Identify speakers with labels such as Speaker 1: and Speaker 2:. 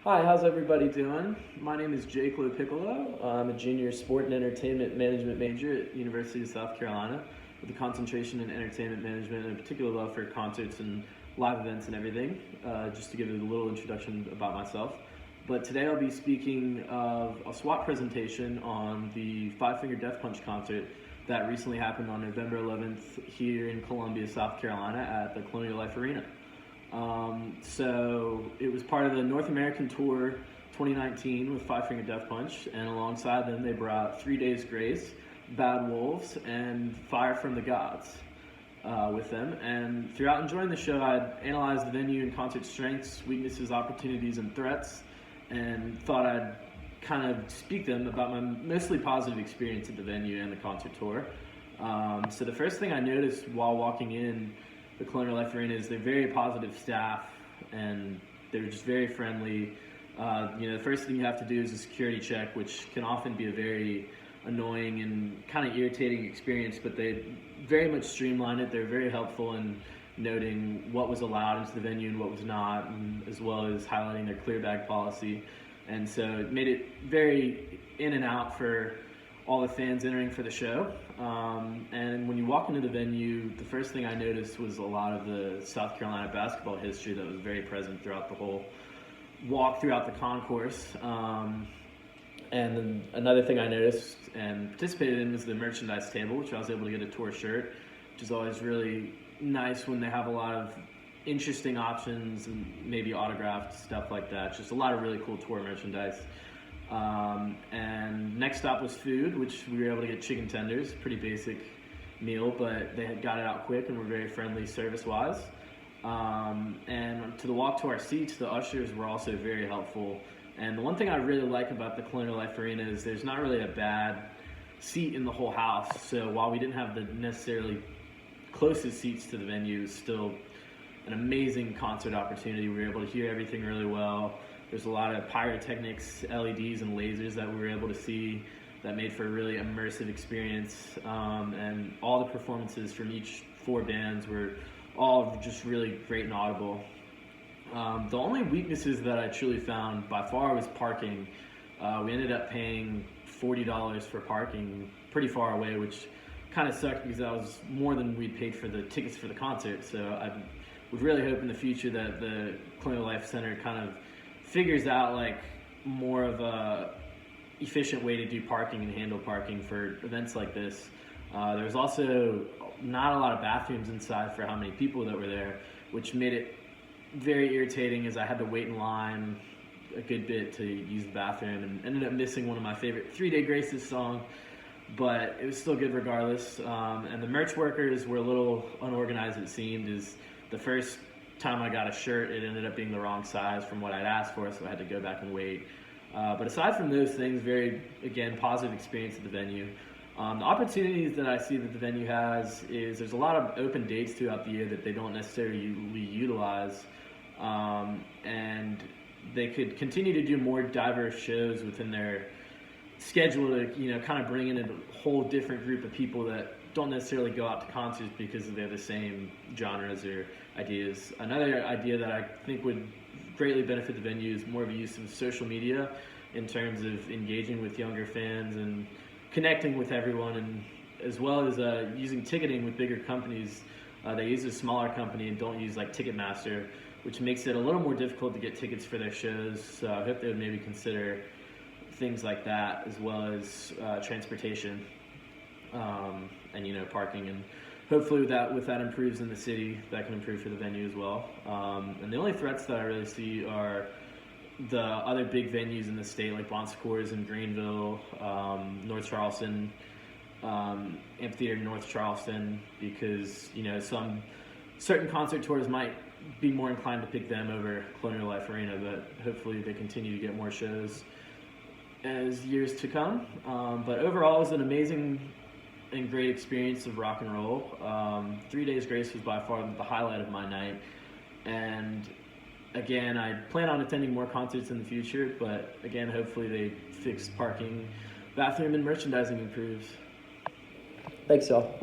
Speaker 1: Hi, how's everybody doing? My name is Jake Piccolo. I'm a junior sport and entertainment management major at University of South Carolina with a concentration in entertainment management and a particular love for concerts and live events and everything, just to give a little introduction about myself. But today I'll be speaking of a SWOT presentation on the Five Finger Death Punch concert that recently happened on November 11th here in Columbia, South Carolina at the Colonial Life Arena. So it was part of the North American Tour 2019 with Five Finger Death Punch, and alongside them they brought 3 Days Grace, Bad Wolves, and Fire from the Gods with them. And throughout enjoying the show, I'd analyzed the venue and concert strengths, weaknesses, opportunities, and threats, and thought I'd kind of speak to them about my mostly positive experience at the venue and the concert tour. So the first thing I noticed while walking in the Colonial Life Arena is they're very positive staff, and they're just very friendly. The first thing you have to do is a security check, which can often be a very annoying and kind of irritating experience, but they very much streamline it. They're very helpful in noting what was allowed into the venue and what was not, and as well as highlighting their clear bag policy. And so it made it very in and out for all the fans entering for the show. And when you walk into the venue, the first thing I noticed was a lot of the South Carolina basketball history that was very present throughout the whole walk throughout the concourse. And then another thing I noticed and participated in was the merchandise table, which I was able to get a tour shirt, which is always really nice when they have a lot of interesting options and maybe autographed stuff like that. Just a lot of really cool tour merchandise. And next stop was food, which we were able to get chicken tenders, pretty basic meal, but they had got it out quick and were very friendly service-wise. And to the walk to our seats, the ushers were also very helpful. And the one thing I really like about the Colonial Life Arena is there's not really a bad seat in the whole house. So while we didn't have the necessarily closest seats to the venue, it was still an amazing concert opportunity. We were able to hear everything really well. There's a lot of pyrotechnics, LEDs, and lasers that we were able to see that made for a really immersive experience. And all the performances from each four bands were all just really great and audible. The only weaknesses that I truly found by far was parking. We ended up paying $40 for parking pretty far away, which kind of sucked because that was more than we'd paid for the tickets for the concert. So I would really hope in the future that the Colonial Life Center kind of figures out like more of a efficient way to do parking and handle parking for events like this. There was also not a lot of bathrooms inside for how many people that were there, which made it very irritating as I had to wait in line a good bit to use the bathroom and ended up missing one of my favorite 3 Day Grace's song, but it was still good regardless. And the merch workers were a little unorganized, it seemed. Is the first time I got a shirt, it ended up being the wrong size from what I'd asked for, so I had to go back and wait. But aside from those things, very, again, positive experience at the venue. The opportunities that I see that the venue has is there's a lot of open dates throughout the year that they don't necessarily utilize, and they could continue to do more diverse shows within their schedule to, kind of bring in a whole different group of people that don't necessarily go out to concerts because they're the same genres or ideas. Another idea that I think would greatly benefit the venue is more of a use of social media in terms of engaging with younger fans and connecting with everyone, and as well as using ticketing with bigger companies. They use a smaller company and don't use like Ticketmaster, which makes it a little more difficult to get tickets for their shows. So I hope they would maybe consider things like that, as well as transportation and parking, and hopefully with that improves in the city, that can improve for the venue as well. And the only threats that I really see are the other big venues in the state, like Bon Secours in Greenville, North Charleston, Amphitheater North Charleston, because some certain concert tours might be more inclined to pick them over Colonial Life Arena, but hopefully they continue to get more shows as years to come. But overall, it was an amazing and great experience of rock and roll. 3 Days Grace was by far the highlight of my night, and again, I plan on attending more concerts in the future, but again, hopefully they fix parking, bathroom, and merchandising improves.
Speaker 2: Thanks, y'all.